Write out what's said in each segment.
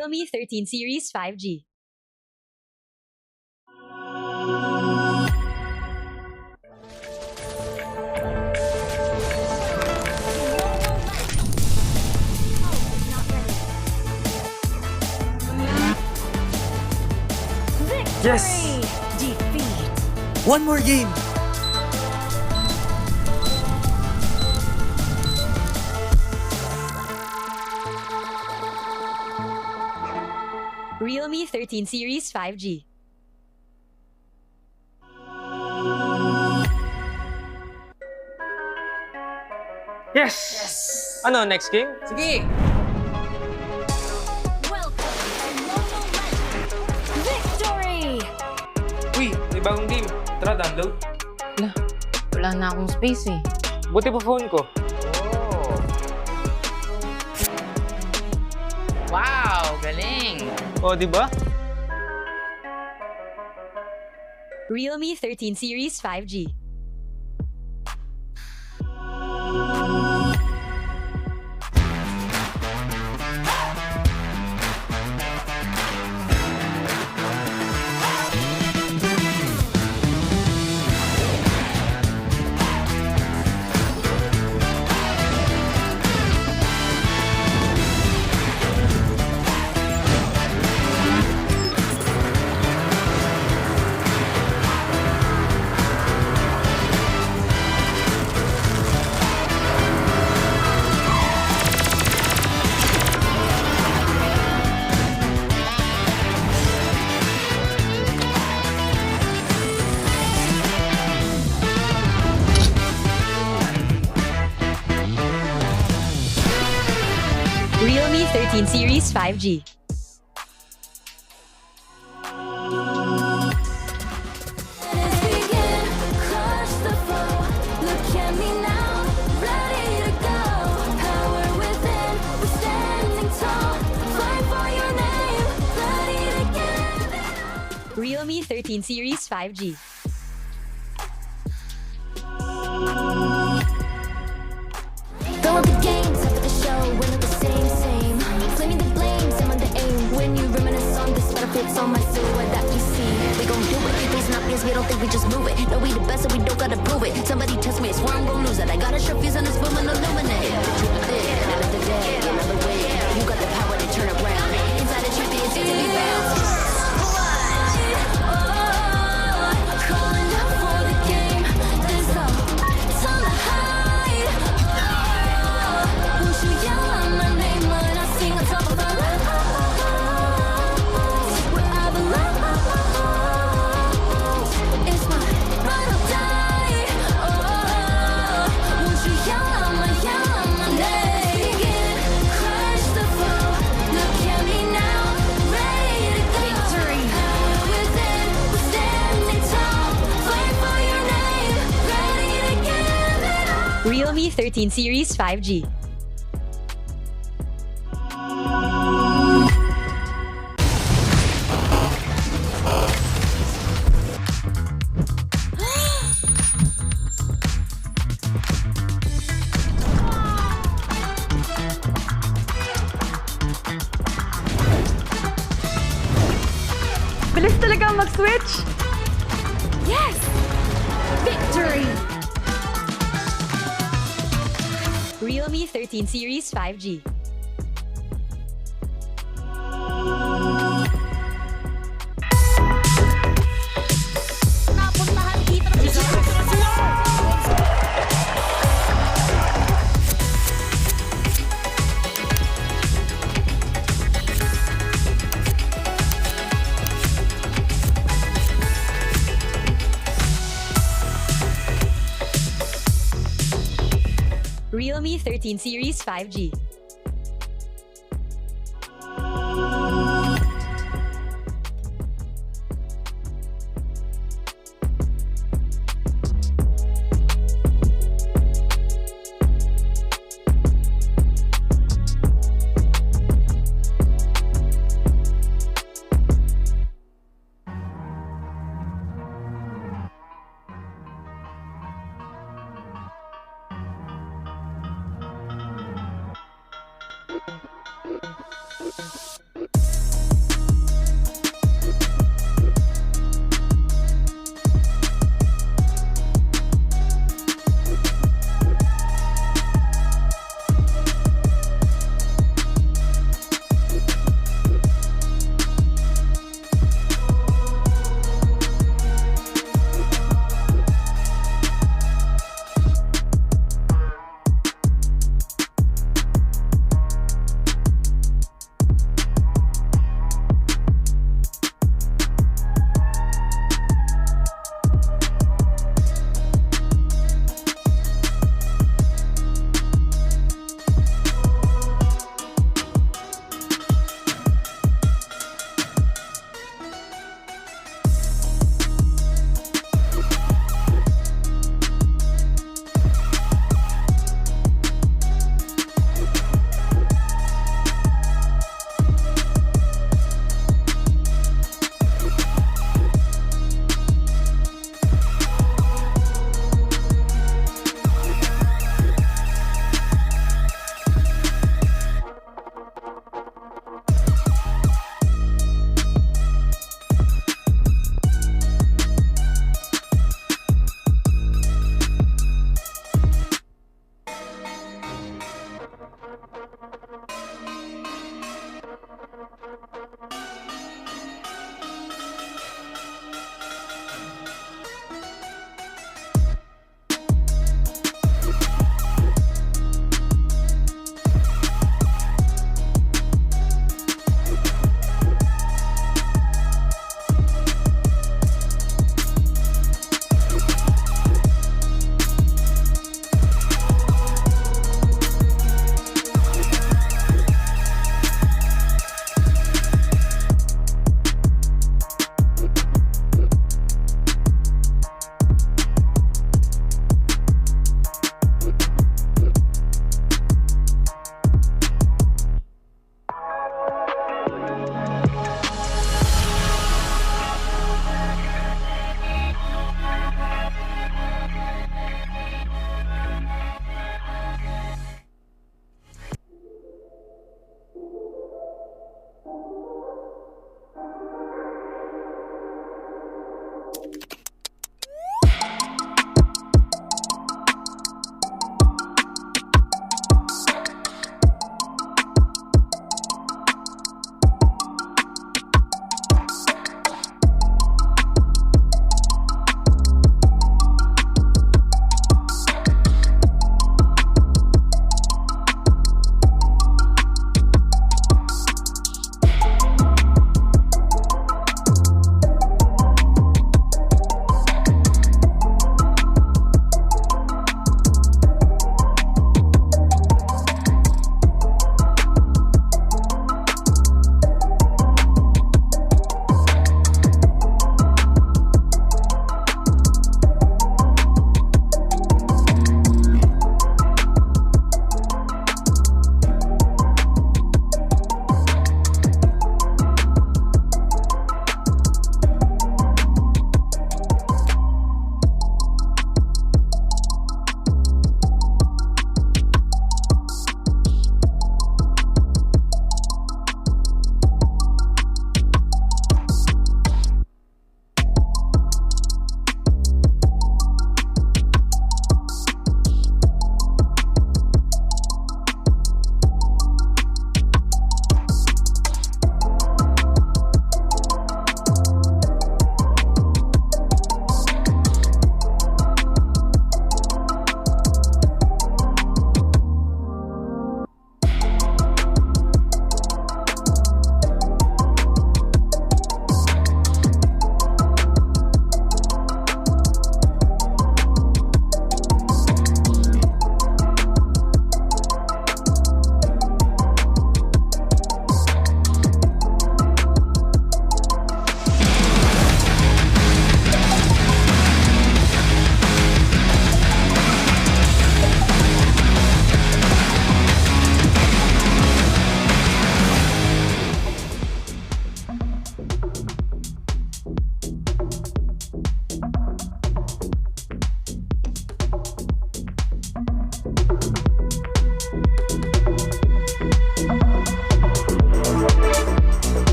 Realme 13 Series 5G. Yes! Defeat. One more game! Realme 13 Series 5G. Yes! Ano, next game? Sige! Victory! Uy, may bagong game. Tara, download. Wala na akong space eh. Buti pa phone ko. Wow! Galing! Oh, di ba? Realme 13 Series 5G. Realme 13 Series 5G. Realme 13 Series 5G. Fill up the games after the show, when it the same. Claiming the blame, I'm on the aim. When you reminisce on this benefits on my silhouette that you see. We gon' do it, these not biz, we don't think we just move it. No, we the best and we don't gotta prove it. Somebody test me, I swear I'm gon' lose it. I got a sharp fuse on this woman, illuminate. The truth of it, end of the day, another way. You got the power to turn around. Inside the truth is to be found. Calling out for the game. There's no time to hide. Won't you yell out my name when I sing on top of the line? Where I belong. It's my ride or die. Won't you yell out my name? Crush the foe. Look at me now, ready to go. Victory. Power within, we're standing tall. Fight for your name, ready to give it all. Realme 13 Series 5G. Bilis talaga mag-switch! Yes! Victory! Realme 13 Series 5G. Realme 13 Series 5G.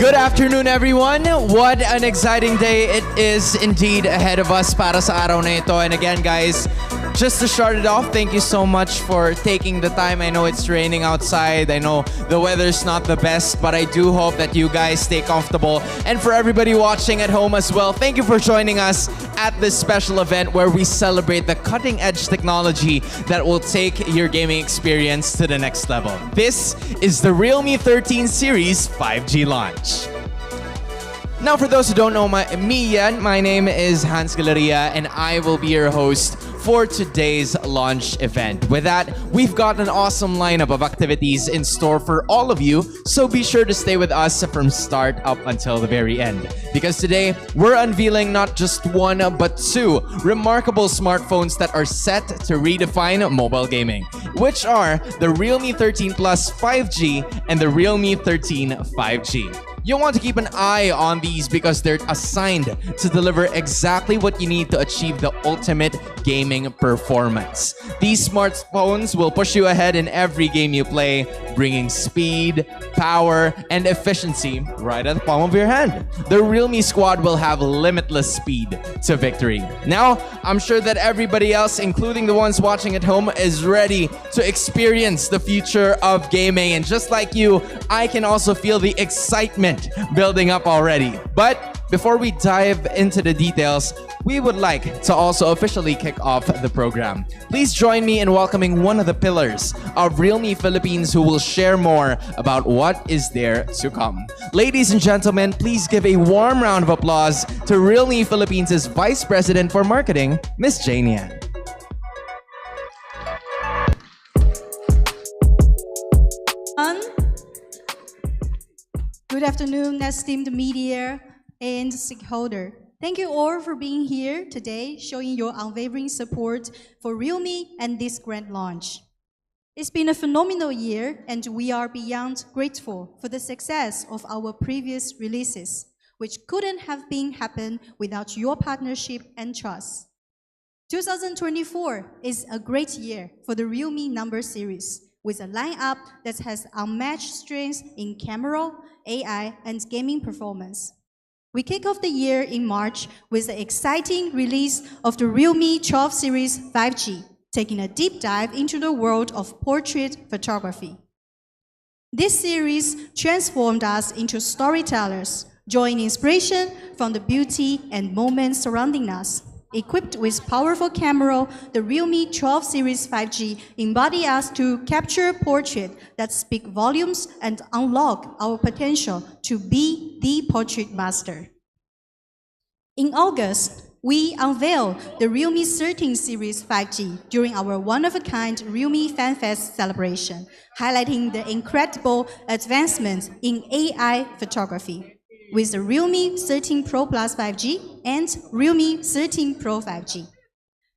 Good afternoon, everyone. What an exciting day it is indeed ahead of us para sa araw na ito. And again, guys, just to start it off, thank you so much for taking the time. I know it's raining outside. I know the weather's not the best, but I do hope that you guys stay comfortable. And for everybody watching at home as well, thank you for joining us at this special event where we celebrate the cutting-edge technology that will take your gaming experience to the next level. This is the Realme 13 series 5G launch. Now, for those who don't know me yet, my name is Hans Galeria, and I will be your host for today's launch event. With that, we've got an awesome lineup of activities in store for all of you, so be sure to stay with us from start up until the very end. Because today, we're unveiling not just one, but two remarkable smartphones that are set to redefine mobile gaming, which are the Realme 13 Plus 5G and the Realme 13 5G. You'll want to keep an eye on these because they're assigned to deliver exactly what you need to achieve the ultimate gaming performance. These smartphones will push you ahead in every game you play, bringing speed, power, and efficiency right at the palm of your hand. The Realme squad will have limitless speed to victory. Now, I'm sure that everybody else, including the ones watching at home, is ready to experience the future of gaming. And just like you, I can also feel the excitement building up already. But before we dive into the details, we would like to also officially kick off the program. Please join me in welcoming one of the pillars of Realme Philippines who will share more about what is there to come. Ladies and gentlemen, please give a warm round of applause to Realme Philippines' Vice President for Marketing, Ms. Jane Yan. Good afternoon, esteemed media and stakeholder. Thank you all for being here today, showing your unwavering support for Realme and this grand launch. It's been a phenomenal year, and we are beyond grateful for the success of our previous releases. which couldn't have been happened without your partnership and trust. 2024 is a great year for the Realme number series, with a lineup that has unmatched strengths in camera, AI, and gaming performance. We kick off the year in March with the exciting release of the Realme 12 Series 5G, taking a deep dive into the world of portrait photography. This series transformed us into storytellers, drawing inspiration from the beauty and moments surrounding us. Equipped with powerful camera, the Realme 12 Series 5G embodies us to capture portraits that speak volumes and unlock our potential to be the portrait master. In August, we unveiled the Realme 13 Series 5G during our one-of-a-kind Realme Fan Fest celebration, highlighting the incredible advancements in AI photography with the Realme 13 Pro Plus 5G and Realme 13 Pro 5G.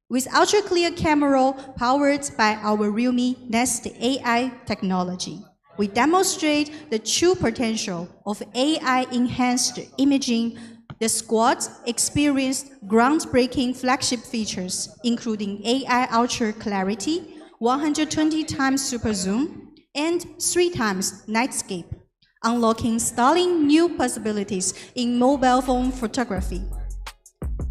With ultra-clear camera powered by our Realme Nest AI technology, we demonstrate the true potential of AI-enhanced imaging. The squad experienced groundbreaking flagship features, including AI Ultra Clarity, 120 times Super Zoom, and 3 times Nightscape, unlocking stunning new possibilities in mobile phone photography.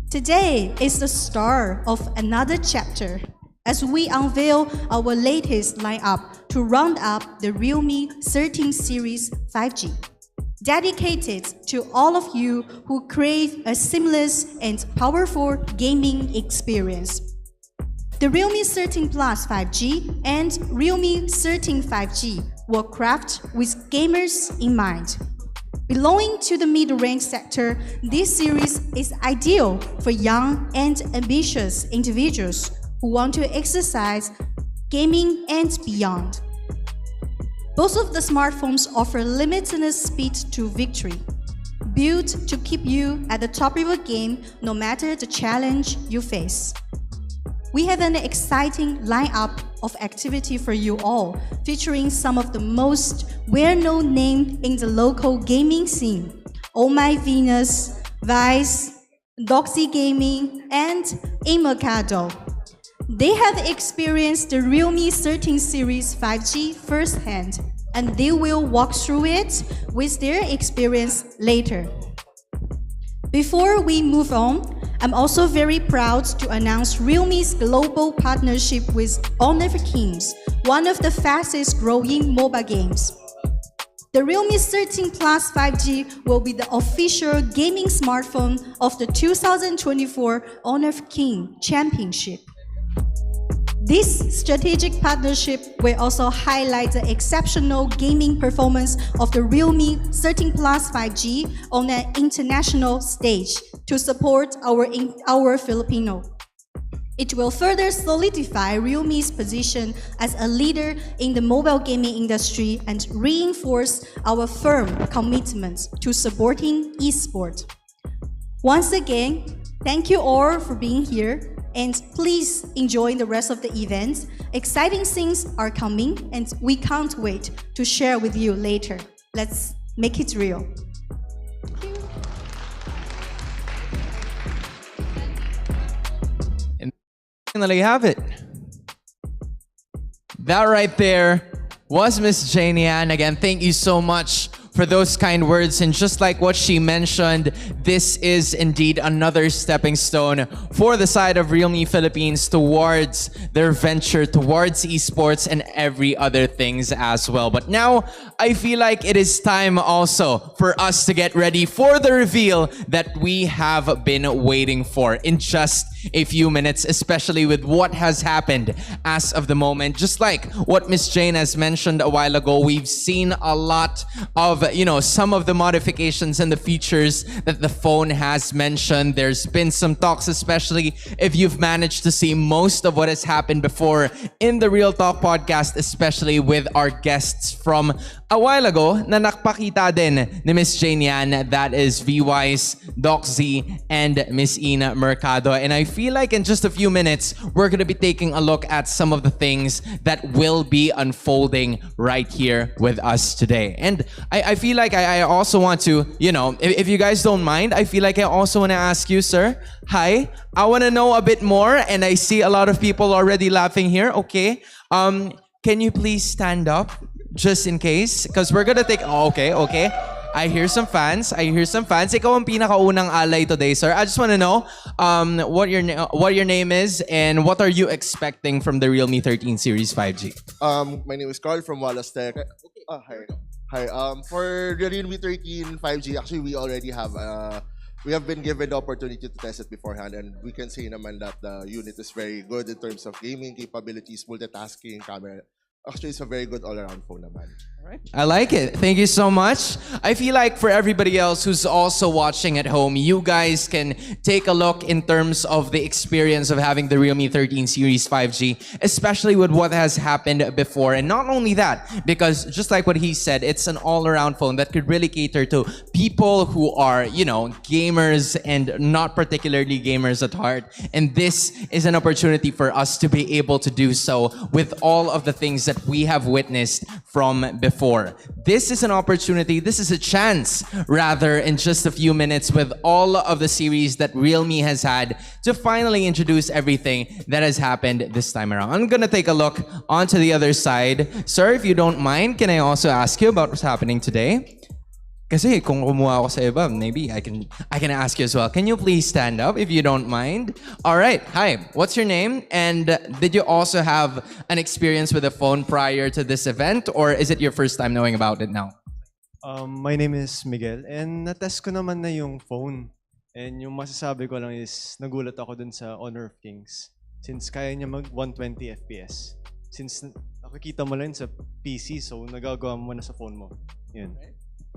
Today is the start of another chapter as we unveil our latest lineup to round up the Realme 13 Series 5G. Dedicated to all of you who crave a seamless and powerful gaming experience. The Realme 13 Plus 5G and Realme 13 5G were crafted with gamers in mind. Belonging to the mid-range sector, this series is ideal for young and ambitious individuals who want to exercise gaming and beyond. Both of the smartphones offer limitless speed to victory, built to keep you at the top of your game no matter the challenge you face. We have an exciting lineup of activity for you all, featuring some of the most well-known names in the local gaming scene: Oh My Venus, Vice, Doxy Gaming, and Immercado. They have experienced the Realme 13 Series 5G firsthand, and they will walk through it with their experience later. Before we move on, I'm also very proud to announce Realme's global partnership with Honor of Kings, one of the fastest growing mobile games. The Realme 13 Plus 5G will be the official gaming smartphone of the 2024 Honor of King Championship. This strategic partnership will also highlight the exceptional gaming performance of the Realme 13 Plus 5G on an international stage to support our Filipino. It will further solidify Realme's position as a leader in the mobile gaming industry and reinforce our firm commitment to supporting esports. Once again, thank you all for being here. And please enjoy the rest of the event. Exciting things are coming, and we can't wait to share with you later. Let's make it real. And there you have it. That right there was Miss Janie Ann. Again, thank you so much for those kind words. And just like what she mentioned, this is indeed another stepping stone for the side of Realme Philippines towards their venture towards esports and every other things as well. But now I feel like it is time also for us to get ready for the reveal that we have been waiting for in just a few minutes, especially with what has happened as of the moment. Just like what Miss Jane has mentioned a while ago, we've seen a lot of, some of the modifications and the features that the phone has mentioned. There's been some talks, especially if you've managed to see most of what has happened before in the Real Talk podcast, especially with our guests from a while ago na nakpakita din ni Miss Jane yan. That is V-Wise, Doc Z, and Miss Ina Mercado. And I feel like in just a few minutes, we're going to be taking a look at some of the things that will be unfolding right here with us today. And I feel like I also want to, you know, if you guys don't mind, I feel like I also want to ask you, sir, hi, I want to know a bit more. And I see a lot of people already laughing here. Okay. Can you please stand up? Just in case, because we're gonna take. Oh, okay. I hear some fans. Ikaw ang pinakaunang alay today, sir. I just want to know what your name is and what are you expecting from the Realme 13 Series 5G. My name is Carl from Wallace Tech. Hi. For the Realme 13 5G, actually we already have we have been given the opportunity to test it beforehand, and we can say naman that the unit is very good in terms of gaming capabilities, multitasking, camera. Actually, it's a very good all-around phone naman. I like it. Thank you so much. I feel like for everybody else who's also watching at home, you guys can take a look in terms of the experience of having the Realme 13 Series 5G, especially with what has happened before. And not only that, because just like what he said, it's an all-around phone that could really cater to people who are, you know, gamers and not particularly gamers at heart. And this is an opportunity for us to be able to do so with all of the things that we have witnessed from before. This is an opportunity, this is a chance, rather, in just a few minutes with all of the series that Realme has had to finally introduce everything that has happened this time around. I'm gonna take a look onto the other side. Sir, if you don't mind, can I also ask you about what's happening today? Kasi kung kumuha ako sa iba, maybe I can ask you as well. Can you please stand up if you don't mind? All right. Hi. What's your name? And did you also have an experience with a phone prior to this event, or is it your first time knowing about it now? My name is Miguel, and natest ko naman na yung phone. And yung masasabi ko lang is nagulat ako dun sa Honor of Kings since kaya niya mag 120 FPS. Since nakikita mo lang sa PC, so nagagawa mo na sa phone mo. Yun.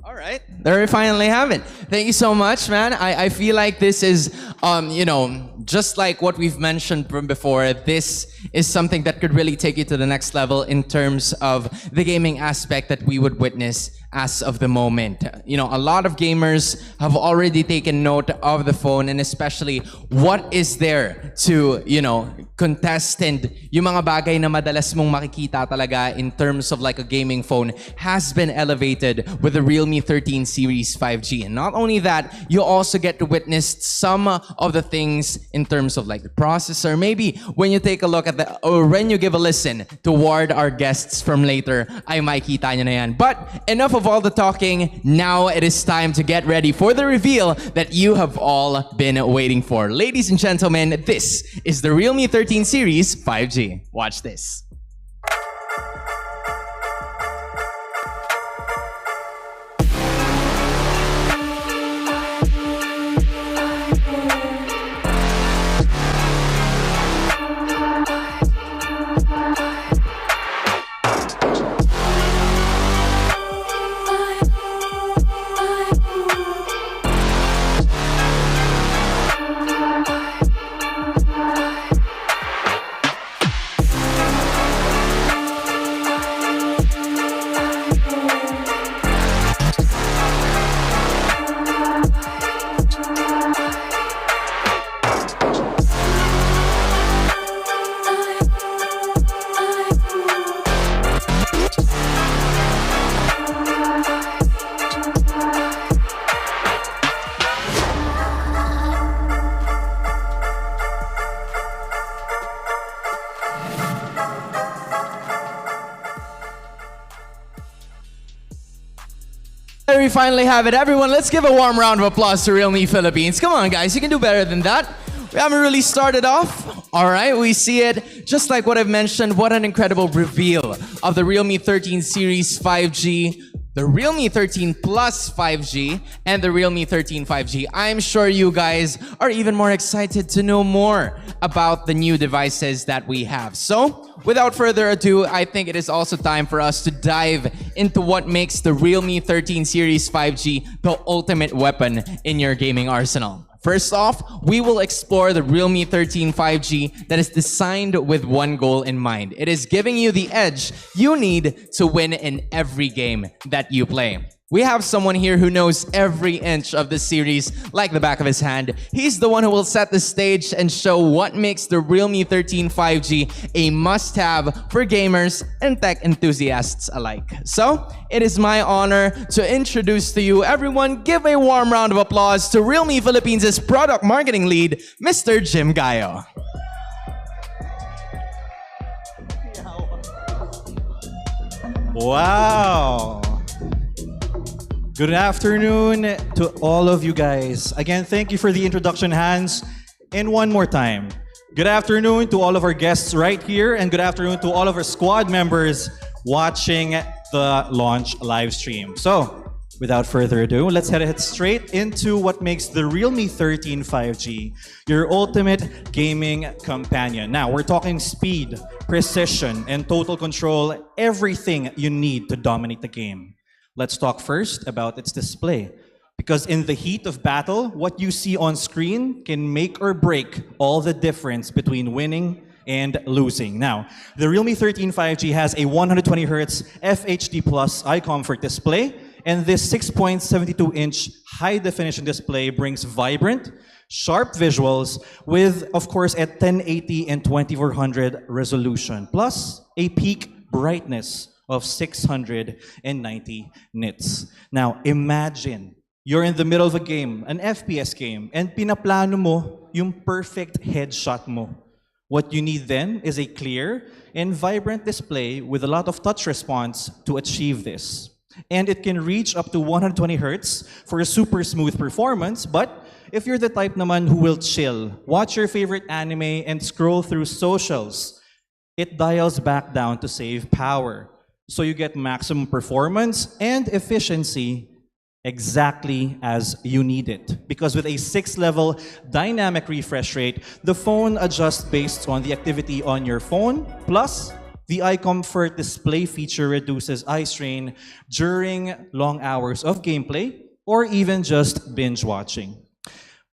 All right. There we finally have it. Thank you so much, man. I feel like this is, you know, just like what we've mentioned from before, this is something that could really take you to the next level in terms of the gaming aspect that we would witness as of the moment. You know, a lot of gamers have already taken note of the phone, and especially what is there to, you know, contest, and yung mga bagay na madalas mong makikita talaga in terms of like a gaming phone has been elevated with the Realme 13 Series 5G. And not only that, you also get to witness some of the things in terms of like the processor. Maybe when you take a look at the, or when you give a listen toward our guests from later, ay makikita nyo na yan. But enough of all the talking. Now it is time to get ready for the reveal that you have all been waiting for. Ladies and gentlemen, this is the Realme 13 Series 5G. Watch this. There we finally have it. Everyone, let's give a warm round of applause to Realme Philippines. Come on, guys. You can do better than that. We haven't really started off. All right, we see it. Just like what I've mentioned, what an incredible reveal of the Realme 13 Series 5G, the Realme 13 Plus 5G, and the Realme 13 5G. I'm sure you guys are even more excited to know more about the new devices that we have. So, without further ado, I think it is also time for us to dive into what makes the Realme 13 Series 5G the ultimate weapon in your gaming arsenal. First off, we will explore the Realme 13 5G that is designed with one goal in mind. It is giving you the edge you need to win in every game that you play. We have someone here who knows every inch of this series like the back of his hand. He's the one who will set the stage and show what makes the Realme 13 5G a must-have for gamers and tech enthusiasts alike. So, it is my honor to introduce to you, everyone, give a warm round of applause to Realme Philippines' product marketing lead, Mr. Jim Gayo. Wow. Good afternoon to all of you guys. Again, thank you for the introduction, Hans. And one more time, good afternoon to all of our guests right here, and good afternoon to all of our squad members watching the launch live stream. So, without further ado, let's head straight into what makes the Realme 13 5G your ultimate gaming companion. Now, we're talking speed, precision, and total control, everything you need to dominate the game. Let's talk first about its display. Because in the heat of battle, what you see on screen can make or break all the difference between winning and losing. Now, the Realme 13 5G has a 120Hz FHD Plus eye comfort display, and this 6.72-inch high-definition display brings vibrant, sharp visuals with, of course, a 1080 and 2400 resolution, plus a peak brightness of 690 nits. Now, imagine you're in the middle of a game, an FPS game, and pinaplano mo yung perfect headshot mo. What you need then is a clear and vibrant display with a lot of touch response to achieve this. And it can reach up to 120 Hz for a super smooth performance, but if you're the type naman who will chill, watch your favorite anime, and scroll through socials, it dials back down to save power. So you get maximum performance and efficiency exactly as you need it. Because with a 6-level dynamic refresh rate, the phone adjusts based on the activity on your phone, plus the eye comfort display feature reduces eye strain during long hours of gameplay or even just binge watching.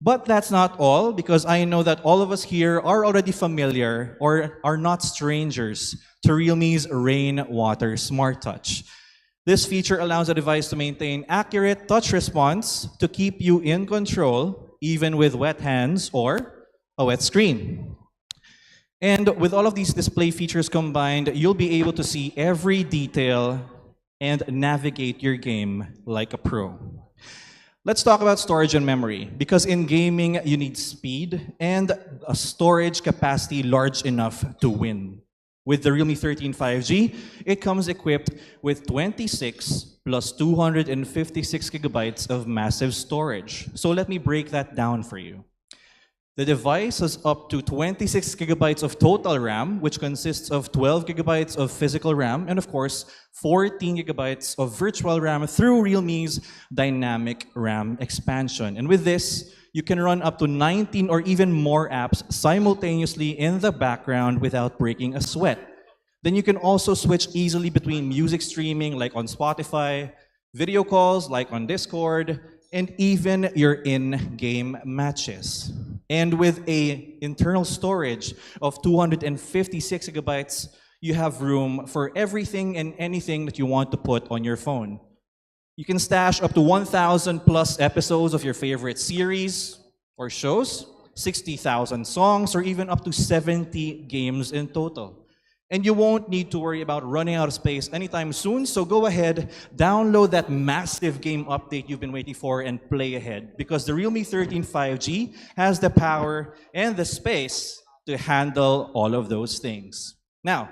But that's not all, because I know that all of us here are already familiar or are not strangers to Realme's Rainwater Smart Touch. This feature allows the device to maintain accurate touch response to keep you in control, even with wet hands or a wet screen. And with all of these display features combined, you'll be able to see every detail and navigate your game like a pro. Let's talk about storage and memory, because in gaming, you need speed and a storage capacity large enough to win. With the Realme 13 5G, it comes equipped with 26 plus 256 gigabytes of massive storage. So let me break that down for you. The device has up to 26 gigabytes of total RAM, which consists of 12 gigabytes of physical RAM and, of course, 14 gigabytes of virtual RAM through Realme's dynamic RAM expansion. And with this, you can run up to 19 or even more apps simultaneously in the background without breaking a sweat. Then you can also switch easily between music streaming like on Spotify, video calls like on Discord, and even your in-game matches. And with an internal storage of 256 gigabytes, you have room for everything and anything that you want to put on your phone. You can stash up to 1,000 plus episodes of your favorite series or shows, 60,000 songs, or even up to 70 games in total. And you won't need to worry about running out of space anytime soon, so go ahead, download that massive game update you've been waiting for and play ahead, because the Realme 13 5G has the power and the space to handle all of those things. Now,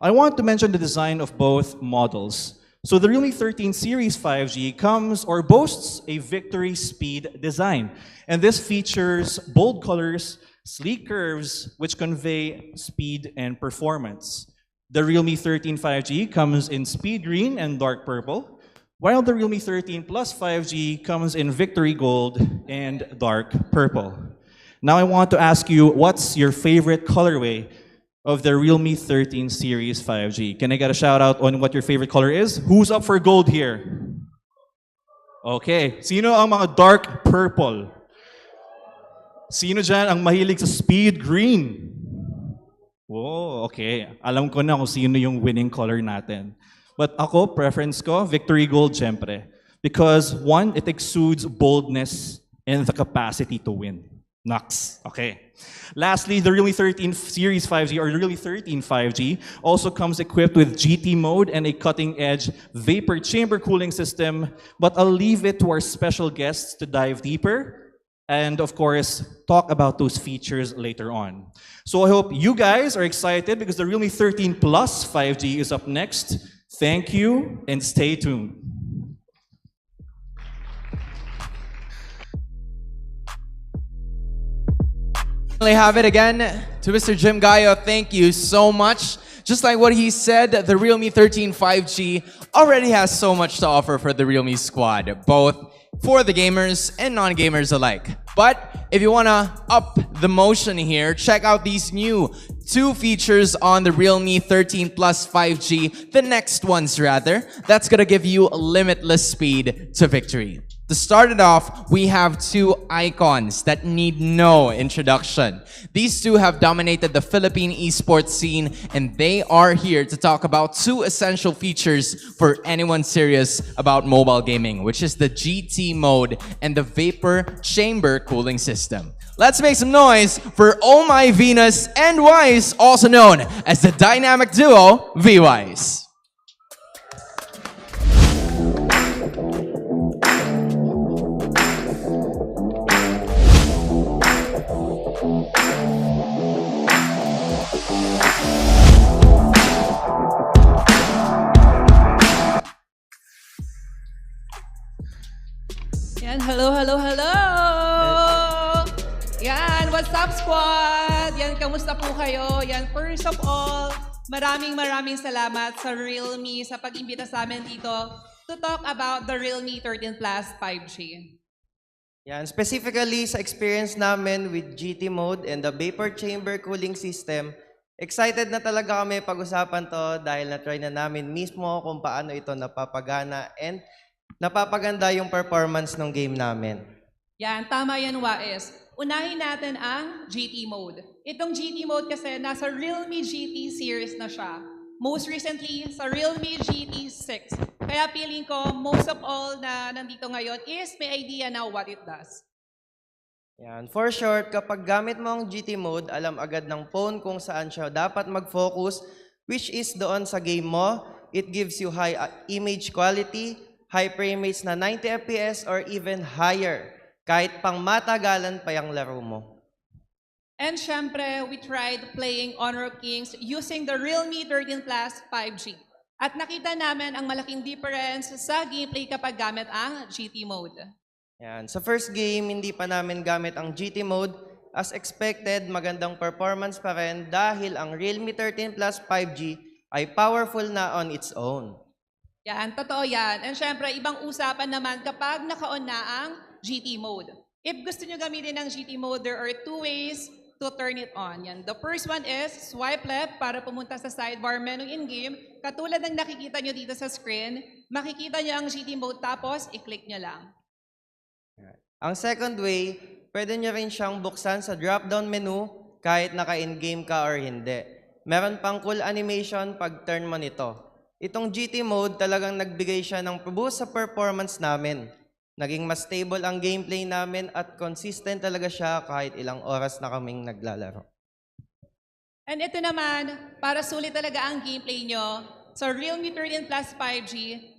I want to mention the design of both models. So the Realme 13 Series 5G comes or boasts a Victory Speed design, and this features bold colors, sleek curves, which convey speed and performance. The Realme 13 5G comes in speed green and dark purple, while the Realme 13 Plus 5G comes in Victory Gold and dark purple. Now I want to ask you, what's your favorite colorway of the Realme 13 Series 5G? Can I get a shout out on what your favorite color is? Who's up for gold here? Okay, sino ang mga dark purple? Sino dyan ang mahilig sa speed green? Whoa, okay. Alam ko na kung sino yung winning color natin. But ako, preference ko, victory gold, syempre. Because one, it exudes boldness and the capacity to win. Nux. Okay. Lastly, the Realme 13 Series 5G or Realme 13 5G also comes equipped with GT mode and a cutting-edge vapor chamber cooling system, but I'll leave it to our special guests to dive deeper and, of course, talk about those features later on. So I hope you guys are excited because the Realme 13 Plus 5G is up next. Thank you and stay tuned. We have it again to Mr. Jim Gayo. Thank you so much. Just like what he said, the Realme 13 5G already has so much to offer for the Realme squad, both for the gamers and non-gamers alike. But if you want to up the motion here, check out these new 2 features on the Realme 13 Plus 5G, the next ones rather, that's going to give you limitless speed to victory. To start it off, we have 2 icons that need no introduction. These 2 have dominated the Philippine esports scene, and they are here to talk about 2 essential features for anyone serious about mobile gaming, which is the GT mode and the vapor chamber cooling system. Let's make some noise for Oh My Venus and Wise, also known as the dynamic duo V-Wise. Yan, hello, hello, hello! Yan, what's up squad? Yan, kamusta po kayo? Yan, first of all, maraming salamat sa Realme sa pag-imbita sa amin dito to talk about the Realme 13 Plus 5G. Yan, specifically sa experience namin with GT mode and the vapor chamber cooling system, excited na talaga kami pag-usapan to dahil na-try na namin mismo kung paano ito napapagana and napapaganda yung performance ng game namin. Yan, tama yan, Wais. Unahin natin ang GT mode. Itong GT mode kasi nasa Realme GT series na siya. Most recently, sa Realme GT 6. Kaya feeling ko, most of all na nandito ngayon is may idea na what it does. Yan. For short, kapag gamit mo ang GT mode, alam agad ng phone kung saan siya dapat mag-focus, which is doon sa game mo. It gives you high image quality, high frame rates na 90 FPS or even higher, kahit pang matagalan pa yung laro mo. And syempre, we tried playing Honor of Kings using the Realme 13 Plus 5G. At nakita namin ang malaking difference sa gameplay kapag gamit ang GT mode. Yan. Sa first game, hindi pa namin gamit ang GT mode. As expected, magandang performance pa rin dahil ang Realme 13 Plus 5G ay powerful na on its own. Yan, totoo yan. And syempre, ibang usapan naman kapag naka-on na ang GT mode. If gusto nyo gamitin ang GT mode, there are 2 ways to turn it on. Yan. The first one is swipe left para pumunta sa sidebar menu in-game. Katulad ng nakikita nyo dito sa screen, makikita nyo ang GT mode tapos i-click nyo lang. Ang second way, pwede nyo rin siyang buksan sa drop-down menu kahit naka-in-game ka or hindi. Meron pang cool animation pag turn mo nito. Itong GT mode talagang nagbigay siya ng boost sa performance namin. Naging mas stable ang gameplay namin at consistent talaga siya kahit ilang oras na kaming naglalaro. And ito naman, para sulit talaga ang gameplay nyo, sa Realme 13 Plus 5G,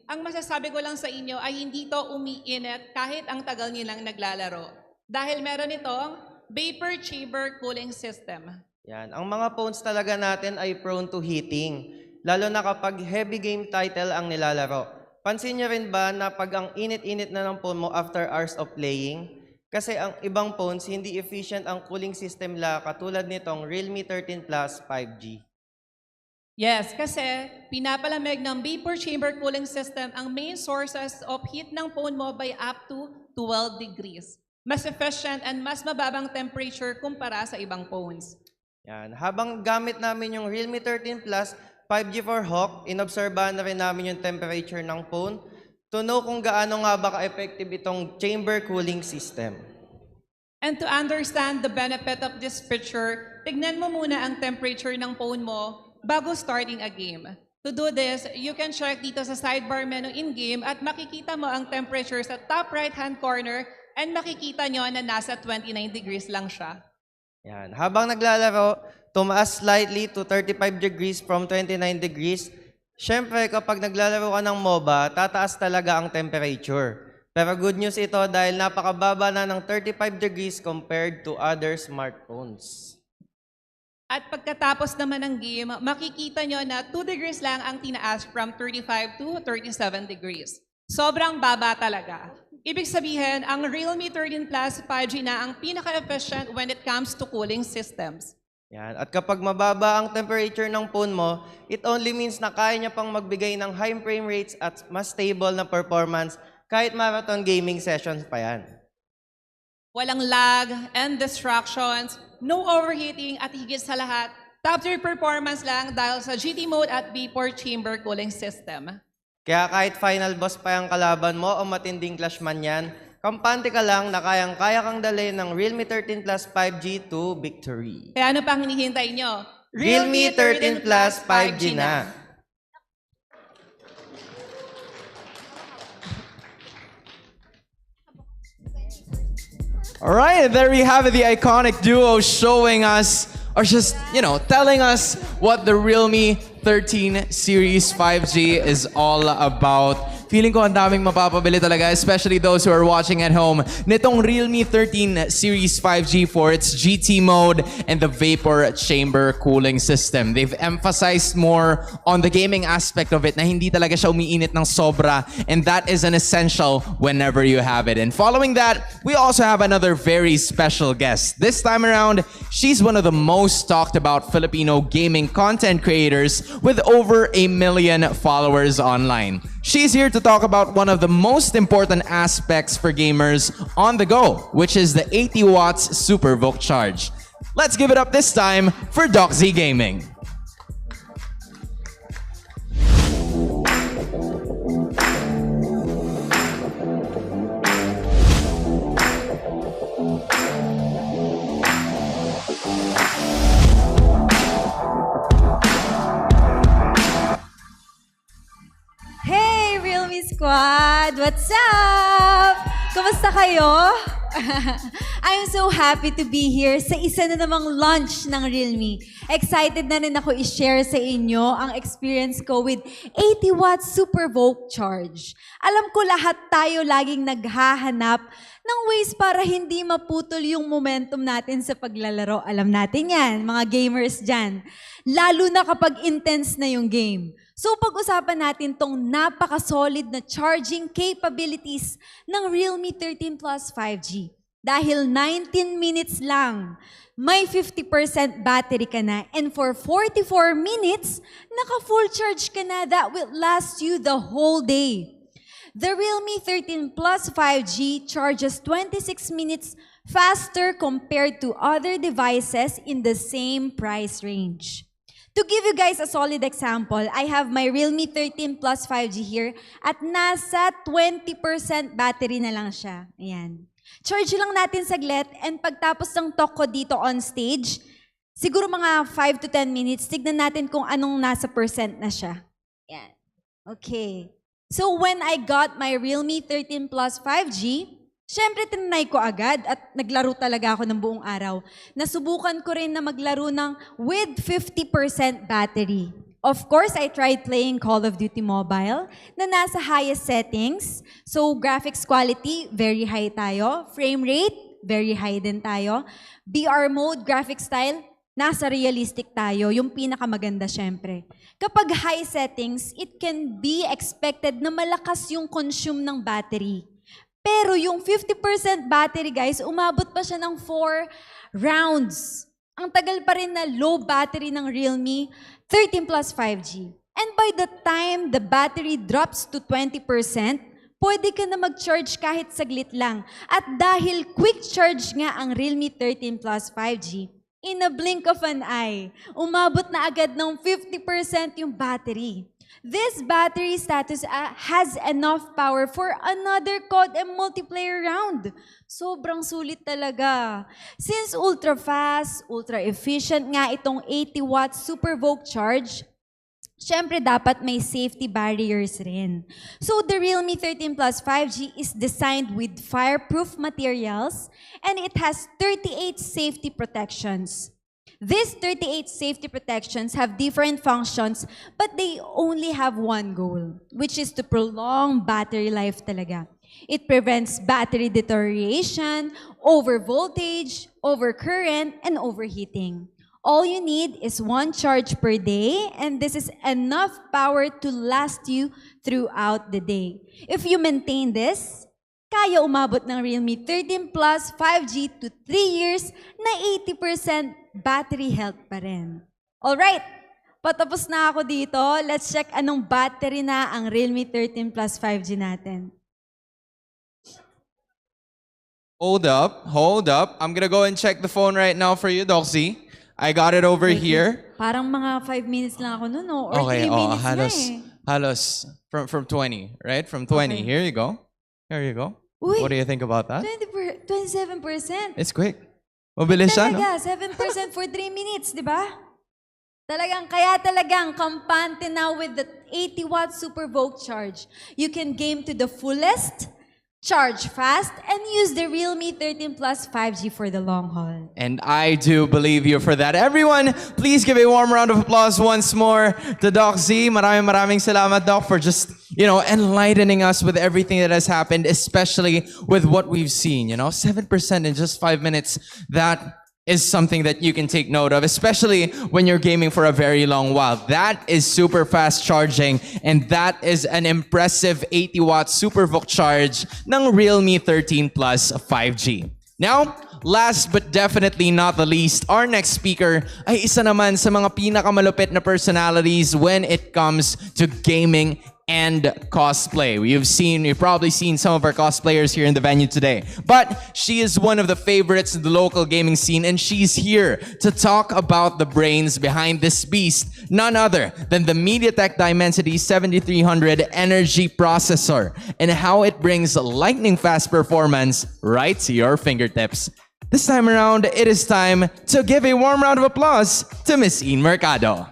ang masasabi ko lang sa inyo ay hindi to umiinit kahit ang tagal nilang naglalaro. Dahil meron itong vapor chamber cooling system. Yan. Ang mga phones talaga natin ay prone to heating. Lalo na kapag heavy game title ang nilalaro. Pansin niyo rin ba na pag ang init-init na ng phone mo after hours of playing? Kasi ang ibang phones, hindi efficient ang cooling system nila katulad nitong Realme 13 Plus 5G. Yes, kasi pinapalamig ng vapor chamber cooling system ang main sources of heat ng phone mo by up to 12 degrees. Mas efficient and mas mababang temperature kumpara sa ibang phones. Yan. Habang gamit namin yung Realme 13 Plus 5G for Hawk, inobserbahan na rin namin yung temperature ng phone to know kung gaano nga ba ka-effective itong chamber cooling system. And to understand the benefit of this picture, tignan mo muna ang temperature ng phone mo bago starting a game. To do this, you can check dito sa sidebar menu in-game at makikita mo ang temperature sa top right-hand corner and makikita nyo na nasa 29 degrees lang siya. Yan. Habang naglalaro, tumaas slightly to 35 degrees from 29 degrees. Siyempre, kapag naglalaro ka ng MOBA, tataas talaga ang temperature. Pero good news ito dahil napakababa na ng 35 degrees compared to other smartphones. At pagkatapos naman ng game, makikita nyo na 2 degrees lang ang tinaas from 35 to 37 degrees. Sobrang baba talaga. Ibig sabihin, ang Realme 13 Plus 5G na ang pinaka-efficient when it comes to cooling systems. Yan. At kapag mababa ang temperature ng phone mo, it only means na kaya niya pang magbigay ng high frame rates at mas stable na performance kahit marathon gaming sessions pa yan. Walang lag and distractions, no overheating at higit sa lahat, top-tier performance lang dahil sa GT mode at vapor chamber cooling system. Kaya kahit final boss pa yung kalaban mo o matinding clash man yan, kampante ka lang na kayang-kaya kang dalhin ng Realme 13 Plus 5G to victory. Kaya ano pang hinihintay nyo? Realme 13 Plus 5G na. All right, there you have it, the iconic duo showing us, or just, telling us what the Realme 13 Series 5G is all about. Feeling ko ang daming mapapabili talaga, especially those who are watching at home, nitong Realme 13 Series 5G for its GT mode and the vapor chamber cooling system. They've emphasized more on the gaming aspect of it na hindi talaga siya umiinit ng sobra, and that is an essential whenever you have it. And following that, we also have another very special guest. This time around, she's one of the most talked about Filipino gaming content creators with over 1 million followers online. She's here to talk about one of the most important aspects for gamers on the go, which is the 80 watts Super VOOC charge. Let's give it up this time for Doc Z Gaming. Hey, Realme Squad! What's up? Kumusta kayo? I'm so happy to be here sa isa na namang launch ng Realme. Excited na rin ako i-share sa inyo ang experience ko with 80 watts Super VOOC charge. Alam ko lahat tayo laging naghahanap ng ways para hindi maputol yung momentum natin sa paglalaro. Alam natin yan, mga gamers dyan. Lalo na kapag intense na yung game. So pag-usapan natin tong napaka-solid na charging capabilities ng Realme 13 Plus 5G. Dahil 19 minutes lang, may 50% battery ka na. And for 44 minutes, naka-full charge ka na. That will last you the whole day. The Realme 13 Plus 5G charges 26 minutes faster compared to other devices in the same price range. To give you guys a solid example, I have my Realme 13 Plus 5G here at nasa 20% battery na lang siya. Ayan. Charge lang natin saglit and pagtapos ng talk ko dito on stage, siguro mga 5 to 10 minutes, tignan natin kung anong nasa percent na siya. Ayan. Okay. So when I got my Realme 13 Plus 5G, syempre, tinanay ko agad at naglaro talaga ako ng buong araw. Nasubukan ko rin na maglaro ng with 50% battery. Of course, I tried playing Call of Duty Mobile na nasa highest settings. So, graphics quality, very high tayo. Frame rate, very high din tayo. VR mode, graphic style, nasa realistic tayo. Yung pinakamaganda syempre. Kapag high settings, it can be expected na malakas yung consume ng battery. Pero yung 50% battery, guys, umabot pa siya ng 4 rounds. Ang tagal pa rin na low battery ng Realme 13 Plus 5G. And by the time the battery drops to 20%, pwede ka na mag-charge kahit saglit lang. At dahil quick charge nga ang Realme 13 Plus 5G, in a blink of an eye, umabot na agad ng 50% yung battery. This battery status has enough power for another COD and multiplayer round. Sobrang sulit talaga. Since ultra fast, ultra efficient nga itong 80 watt super Vogue charge, syempre dapat may safety barriers rin. So the Realme 13 Plus 5G is designed with fireproof materials and it has 38 safety protections. These 38 safety protections have different functions, but they only have one goal, which is to prolong battery life talaga. It prevents battery deterioration, overvoltage, overcurrent, and overheating. All you need is one charge per day, and this is enough power to last you throughout the day. If you maintain this, kaya umabot ng Realme 13 Plus 5G to 3 years na 80% battery health pa rin. Alright, patapos na ako dito. Let's check anong battery na ang Realme 13 Plus 5G natin. Hold up. I'm gonna go and check the phone right now for you, Doxy. I got it over here. Parang mga 5 minutes lang ako nun, no? Or Okay, 3 minutes na halos, eh. halos from 20, right? From 20. Okay. Here you go. Uy, What do you think about that? 27%. It's quick. Mabilis siya, no? Talaga, 7% for 3 minutes, di ba? Kaya talagang kampante now with the 80 watt super Vogue charge. You can game to the fullest, charge fast, and use the Realme 13 Plus 5G for the long haul. And I do believe you for that. Everyone, please give a warm round of applause once more to Doc Z. Maraming salamat, Doc, for just, enlightening us with everything that has happened, especially with what we've seen, 7% in just 5 minutes. That is something that you can take note of, especially when you're gaming for a very long while. That is super fast charging, and that is an impressive 80 watt super Vogue charge ng Realme 13 Plus 5G. Now, last but definitely not the least, our next speaker ay isa naman sa mga pinakamalupit na personalities when it comes to gaming and cosplay. You've probably seen some of our cosplayers here in the venue today. But she is one of the favorites in the local gaming scene, and she's here to talk about the brains behind this beast, none other than the MediaTek Dimensity 7300 energy processor and how it brings lightning fast performance right to your fingertips. This time around, it is time to give a warm round of applause to Miss Ian Mercado.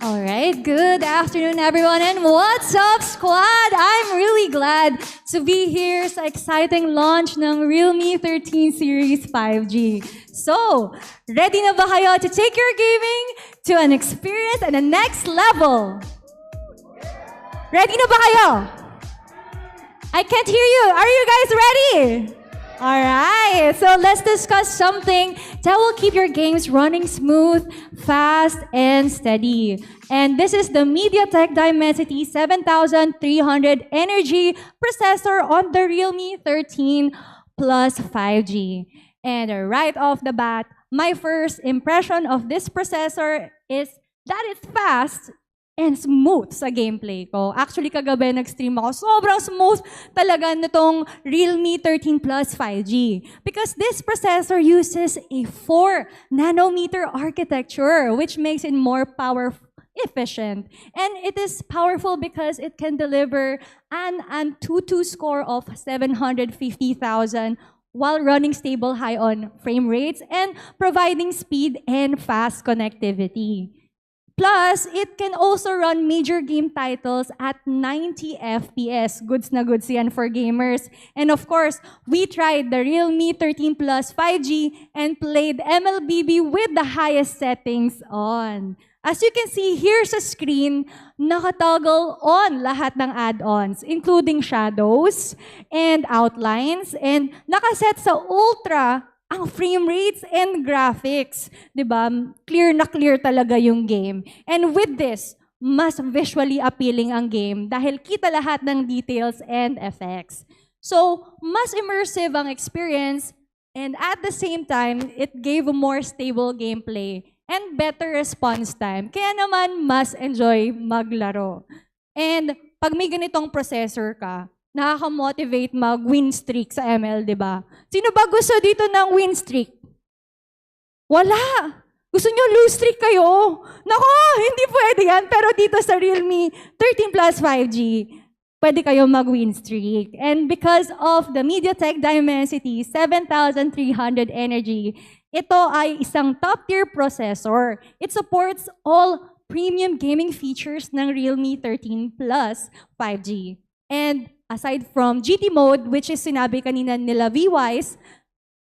All right, good afternoon everyone, and what's up squad? I'm really glad to be here sa exciting launch ng Realme 13 Series 5G. So, ready na ba kayo to take your gaming to an experience and a next level? Ready na ba kayo? I can't hear you. Are you guys ready? All right, so let's discuss something that will keep your games running smooth, fast, and steady. And this is the MediaTek Dimensity 7300 energy processor on the Realme 13 Plus 5G. And right off the bat, my first impression of this processor is that it's fast and smooth sa gameplay ko. Actually, kagabi nag-stream ako. Sobrang smooth talaga nitong Realme 13 Plus 5G. Because this processor uses a 4-nanometer architecture, which makes it more power efficient. And it is powerful because it can deliver an Antutu score of 750,000 while running stable high on frame rates and providing speed and fast connectivity. Plus, it can also run major game titles at 90 FPS. Goods na goods yan for gamers. And of course, we tried the Realme 13 Plus 5G and played MLBB with the highest settings on. As you can see here sa screen, nakatoggle on lahat ng add-ons, including shadows and outlines, and nakaset sa ultra ang frame rates and graphics. Diba? Clear na clear talaga yung game. And with this, mas visually appealing ang game dahil kita lahat ng details and effects. So, mas immersive ang experience And at the same time, it gave a more stable gameplay and better response time. Kaya naman, mas enjoy maglaro. And pag may ganitong processor ka, nakaka-motivate mag-win streak sa ML, di ba? Sino ba gusto dito ng win streak? Wala! Gusto nyo lose streak kayo? Nako, hindi pwede yan. Pero dito sa Realme 13 Plus 5G, pwede kayo mag-win streak. And because of the MediaTek Dimensity 7300 energy, ito ay isang top-tier processor. It supports all premium gaming features ng Realme 13 Plus 5G. And aside from GT mode, which is sinabi kanina nila V-Wise,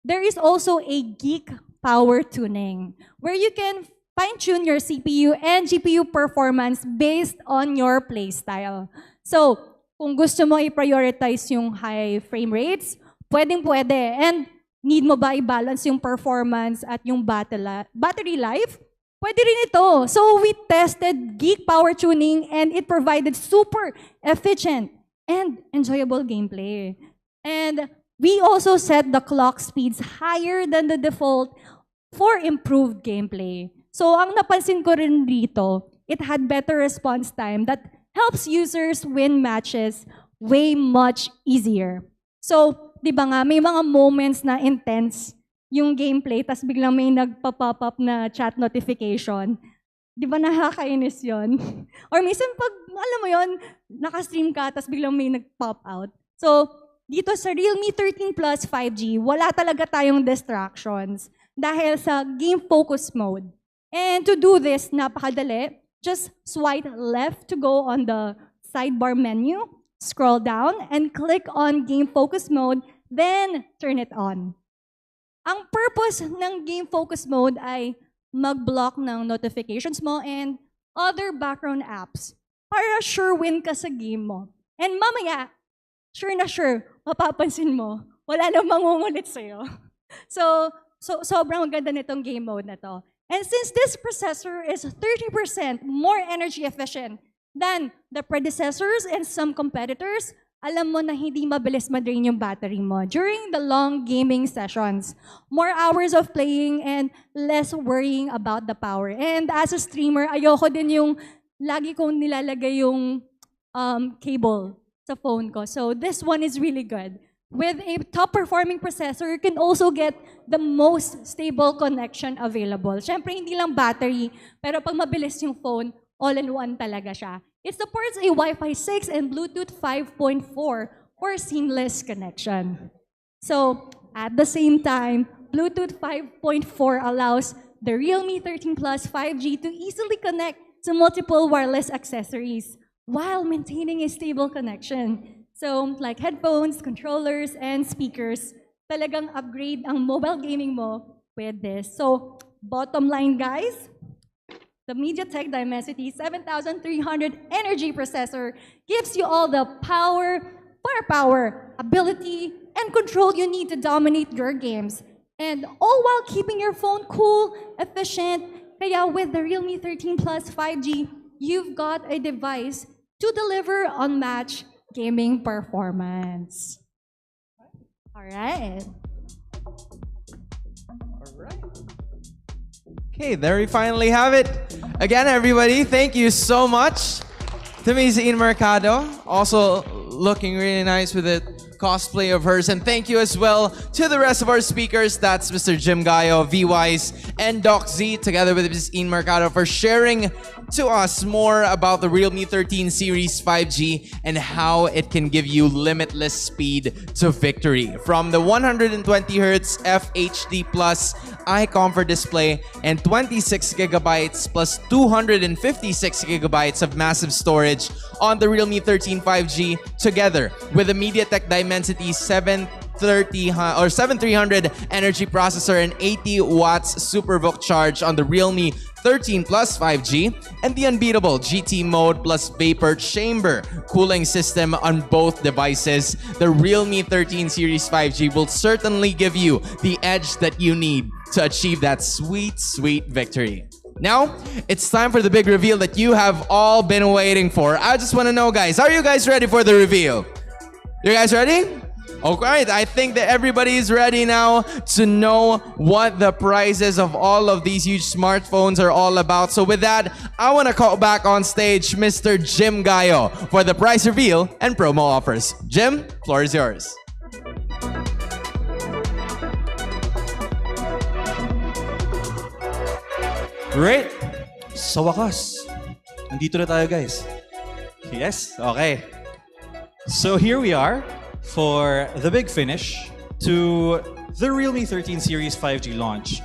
there is also a geek power tuning where you can fine-tune your CPU and GPU performance based on your playstyle. So, kung gusto mo i-prioritize yung high frame rates, pwedeng-pwede. And need mo ba i-balance yung performance at yung battery life? Pwede rin ito. So, we tested geek power tuning and it provided super efficient and enjoyable gameplay. And we also set the clock speeds higher than the default for improved gameplay. So, ang napansin ko rin dito, it had better response time that helps users win matches way much easier. So, di ba nga, may mga moments na intense yung gameplay, tas biglang may nagpa-pop up na chat notification. Di ba nakakainis yon? Or minsan pag, alam mo yon, naka-stream ka, tas biglang may nag-pop out. So, dito sa Realme 13 Plus 5G, wala talaga tayong distractions dahil sa game focus mode. And to do this, napakadali. Just swipe left to go on the sidebar menu, scroll down, and click on game focus mode, then turn it on. Ang purpose ng game focus mode ay mag-block ng notifications mo and other background apps para sure win ka sa game mo. And mamaya, sure na sure, mapapansin mo, wala nang mangungulit sa'yo. So sobrang ganda nitong game mode na to. And since this processor is 30% more energy efficient than the predecessors and some competitors, alam mo na hindi mabilis ma-drain yung battery mo during the long gaming sessions. More hours of playing and less worrying about the power. And as a streamer, ayoko din yung lagi kong nilalagay yung cable sa phone ko. So this one is really good. With a top-performing processor, you can also get the most stable connection available. Siyempre, hindi lang battery, pero pag mabilis yung phone, all-in-one talaga siya. It supports a Wi-Fi 6 and Bluetooth 5.4 for seamless connection. So, at the same time, Bluetooth 5.4 allows the Realme 13 Plus 5G to easily connect to multiple wireless accessories while maintaining a stable connection. So, like headphones, controllers, and speakers, talagang upgrade ang mobile gaming mo with this. So, bottom line, guys, the MediaTek Dimensity 7300 energy processor gives you all the firepower, ability, and control you need to dominate your games. And all while keeping your phone cool, efficient. Kaya with the Realme 13 Plus 5G, you've got a device to deliver unmatched gaming performance. All right. Okay, there we finally have it. Again, everybody, thank you so much to Ms. Ian Mercado. Also looking really nice with the cosplay of hers. And thank you as well to the rest of our speakers. That's Mr. Jim Gayo, V-Wise, and Doc Z, together with Ms. Ian Mercado, for sharing to us more about the Realme 13 Series 5G and how it can give you limitless speed to victory. From the 120Hz FHD Plus eye-comfort display and 26GB plus 256GB of massive storage on the Realme 13 5G, together with the MediaTek Dimensity 7300 energy processor and 80 watts SuperVOOC charge on the Realme 13 Plus 5G, and the unbeatable GT mode plus vapor chamber cooling system on both devices. The Realme 13 Series 5G will certainly give you the edge that you need to achieve that sweet, sweet victory. Now, it's time for the big reveal that you have all been waiting for. I just want to know, guys, are you guys ready for the reveal? You guys ready? Okay, I think that everybody is ready now to know what the prices of all of these huge smartphones are all about. So with that, I want to call back on stage Mr. Jim Gayo for the price reveal and promo offers. Jim, floor is yours. Great! Sa wakas, nandito na tayo guys. Yes? Okay. So here we are for the big finish to the Realme 13 Series 5G launch.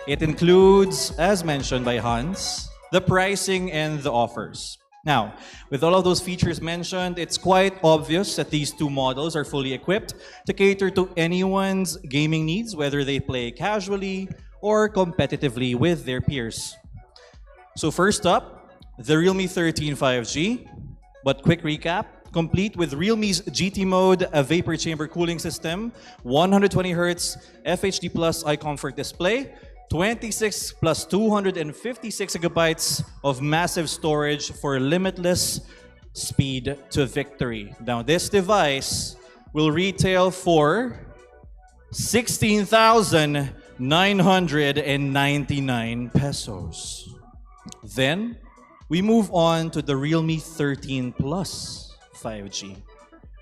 It includes, as mentioned by Hans, the pricing and the offers. Now, with all of those features mentioned, it's quite obvious that these two models are fully equipped to cater to anyone's gaming needs, whether they play casually or competitively with their peers. So first up, the Realme 13 5G. But quick recap, complete with Realme's GT mode, a vapor chamber cooling system, 120Hz FHD Plus eye comfort display, 26 plus 256 gigabytes of massive storage for limitless speed to victory. Now this device will retail for 16,999 pesos. Then we move on to the Realme 13 Plus 5G.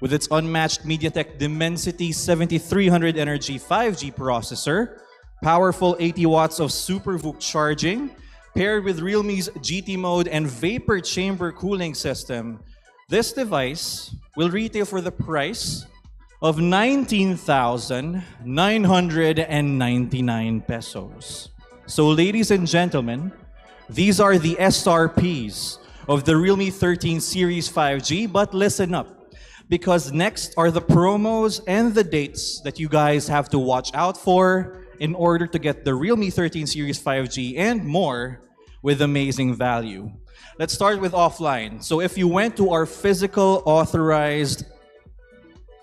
With its unmatched MediaTek Dimensity 7300 Energy 5G processor, powerful 80 watts of Super VOOC charging, paired with Realme's GT mode and vapor chamber cooling system, this device will retail for the price of 19,999 pesos. So ladies and gentlemen, these are the SRPs of the Realme 13 Series 5G, but listen up, because next are the promos and the dates that you guys have to watch out for in order to get the Realme 13 Series 5G and more with amazing value. Let's start with offline. So if you went to our physical authorized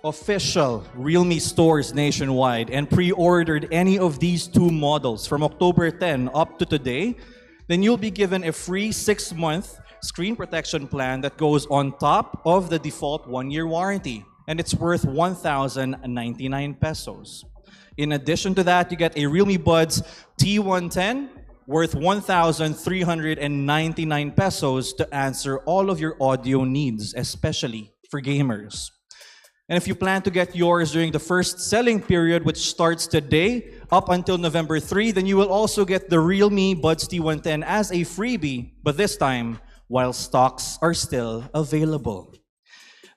official Realme stores nationwide and pre-ordered any of these two models from October 10 up to today, then you'll be given a free 6-month screen protection plan that goes on top of the default 1-year warranty, and it's worth 1,099 pesos. In addition to that, you get a Realme Buds T110 worth 1,399 pesos to answer all of your audio needs, especially for gamers. And if you plan to get yours during the first selling period, which starts today up until November 3, then you will also get the Realme Buds T110 as a freebie, but this time while stocks are still available.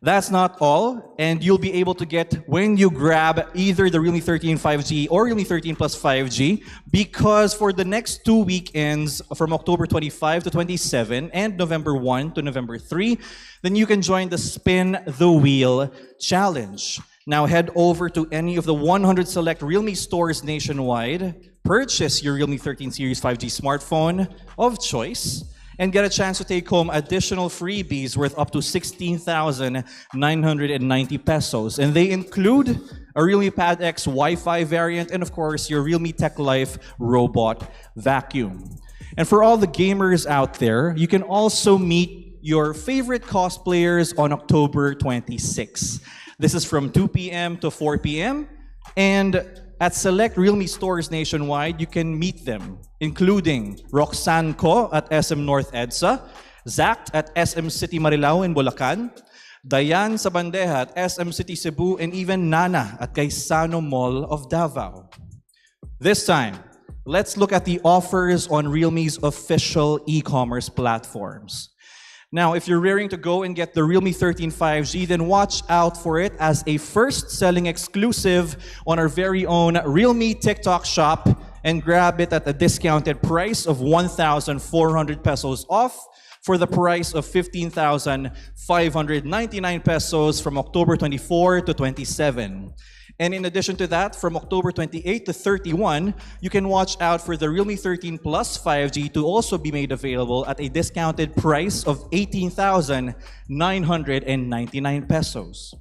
That's not all, and you'll be able to get when you grab either the Realme 13 5G or Realme 13 Plus 5G, because for the next 2 weekends from October 25 to 27 and November 1 to November 3, then you can join the Spin the Wheel Challenge. Now head over to any of the 100 select Realme stores nationwide, purchase your Realme 13 Series 5G smartphone of choice, and get a chance to take home additional freebies worth up to 16,990 pesos. And they include a Realme Pad X Wi-Fi variant and of course your Realme Tech Life robot vacuum. And for all the gamers out there, you can also meet your favorite cosplayers on October 26. This is from 2 p.m. to 4 p.m. And at select Realme stores nationwide, you can meet them, including Roxanne Co at SM North EDSA, Zach at SM City Marilao in Bulacan, Dayan sa Bandeja at SM City Cebu, and even Nana at Gaisano Mall of Davao. This time, let's look at the offers on Realme's official e-commerce platforms. Now, if you're raring to go and get the Realme 13 5G, then watch out for it as a first selling exclusive on our very own Realme TikTok shop and grab it at a discounted price of 1,400 pesos off for the price of 15,599 pesos from October 24 to 27. And in addition to that, from October 28 to 31, you can watch out for the Realme 13 Plus 5G to also be made available at a discounted price of 18,999 pesos.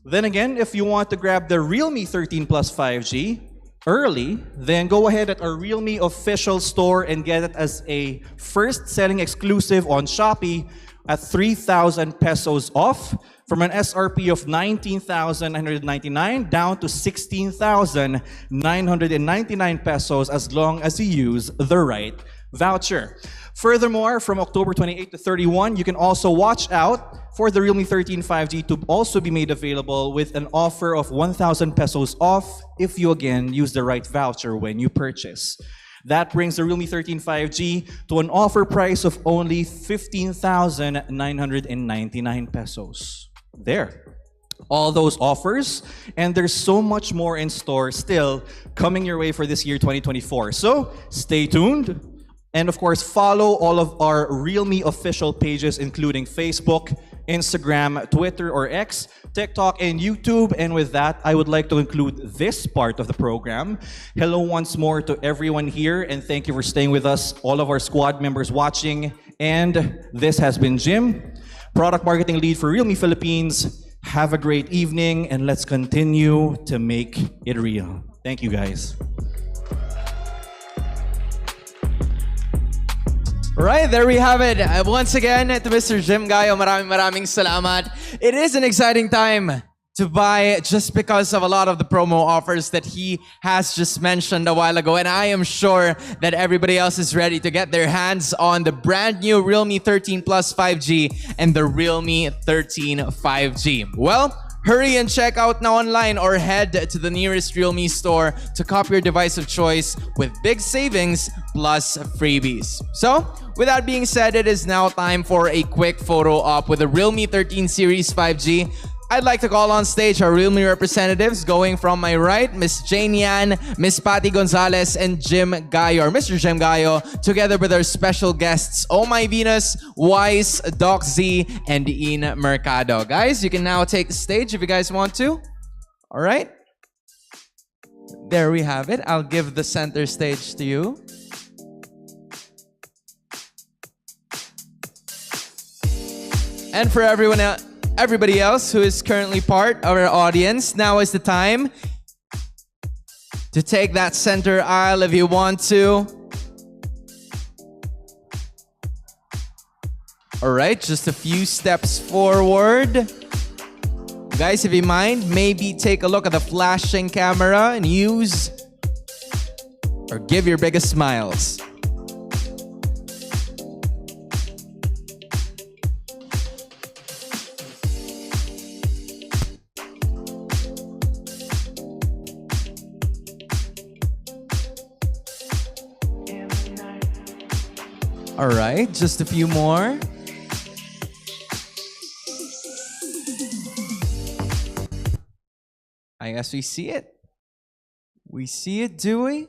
Then again, if you want to grab the Realme 13 Plus 5G early, then go ahead at our Realme official store and get it as a first selling exclusive on Shopee at 3,000 pesos off from an SRP of 19,999 down to 16,999 pesos as long as you use the right voucher. Furthermore, from October 28 to 31, you can also watch out for the Realme 13 5G to also be made available with an offer of 1,000 pesos off if you again use the right voucher when you purchase. That brings the Realme 13 5G to an offer price of only 15,999 pesos. There. All those offers, and there's so much more in store still coming your way for this year 2024. So stay tuned. And of course, follow all of our Realme official pages, including Facebook, Instagram, Twitter or X, TikTok, and YouTube. And with that, I would like to include this part of the program. Hello once more to everyone here, and thank you for staying with us, all of our squad members watching. And this has been Jim, Product Marketing Lead for Realme Philippines. Have a great evening, and let's continue to make it real. Thank you, guys. Right, there we have it. Once again, to Mr. Jim Gayo, maraming salamat. It is an exciting time to buy just because of a lot of the promo offers that he has just mentioned a while ago. And I am sure that everybody else is ready to get their hands on the brand new Realme 13 Plus 5G and the Realme 13 5G. Well, hurry and check out now online or head to the nearest Realme store to cop your device of choice with big savings plus freebies. So, with that being said, it is now time for a quick photo op with the Realme 13 Series 5G. I'd like to call on stage our Realme representatives, going from my right, Miss Jane Yan, Miss Patty Gonzalez, and Jim Gayo, or Mr. Jim Gayo, together with our special guests, Oh My Venus, Wise, Doc Z, and Ian Mercado. Guys, you can now take the stage if you guys want to. All right. There we have it. I'll give the center stage to you. And for everybody else who is currently part of our audience, now is the time to take that center aisle if you want to. All right, just a few steps forward. Guys, if you mind, maybe take a look at the flashing camera and use or give your biggest smiles. All right, just a few more. I guess we see it. We see it, do we?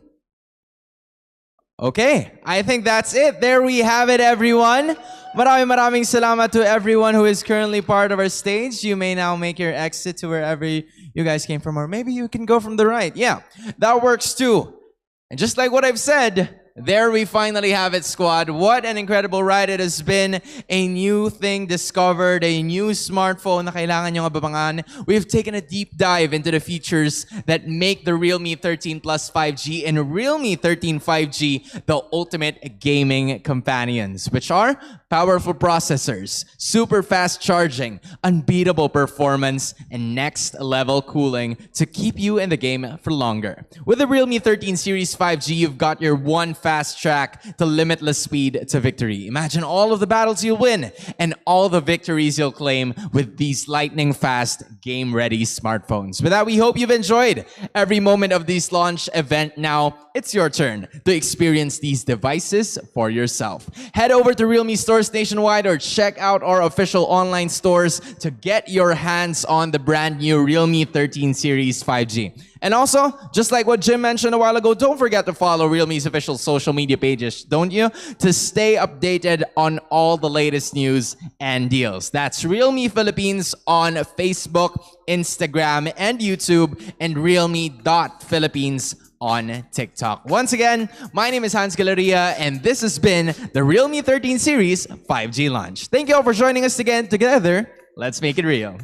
Okay, I think that's it. There we have it, everyone. Maraming salamat to everyone who is currently part of our stage. You may now make your exit to wherever you guys came from, or maybe you can go from the right. Yeah, that works too. And just like what I've said, there we finally have it, squad. What an incredible ride it has been. A new thing discovered, a new smartphone na kailangan nyo abangan. We've taken a deep dive into the features that make the Realme 13 Plus 5G and Realme 13 5G the ultimate gaming companions, which are powerful processors, super fast charging, unbeatable performance, and next level cooling to keep you in the game for longer. With the Realme 13 Series 5G, you've got your one fast track to limitless speed to victory. Imagine all of the battles you'll win and all the victories you'll claim with these lightning fast, game-ready smartphones. With that, we hope you've enjoyed every moment of this launch event. Now, it's your turn to experience these devices for yourself. Head over to Realme stores nationwide or check out our official online stores to get your hands on the brand new Realme 13 Series 5G. And also, just like what Jim mentioned a while ago, don't forget to follow Realme's official social media pages, don't you? To stay updated on all the latest news and deals. That's Realme Philippines on Facebook, Instagram, and YouTube, and realme.philippines on TikTok. Once again, my name is Hans Galeria, and this has been the Realme 13 Series 5G launch. Thank you all for joining us again. Together, let's make it real.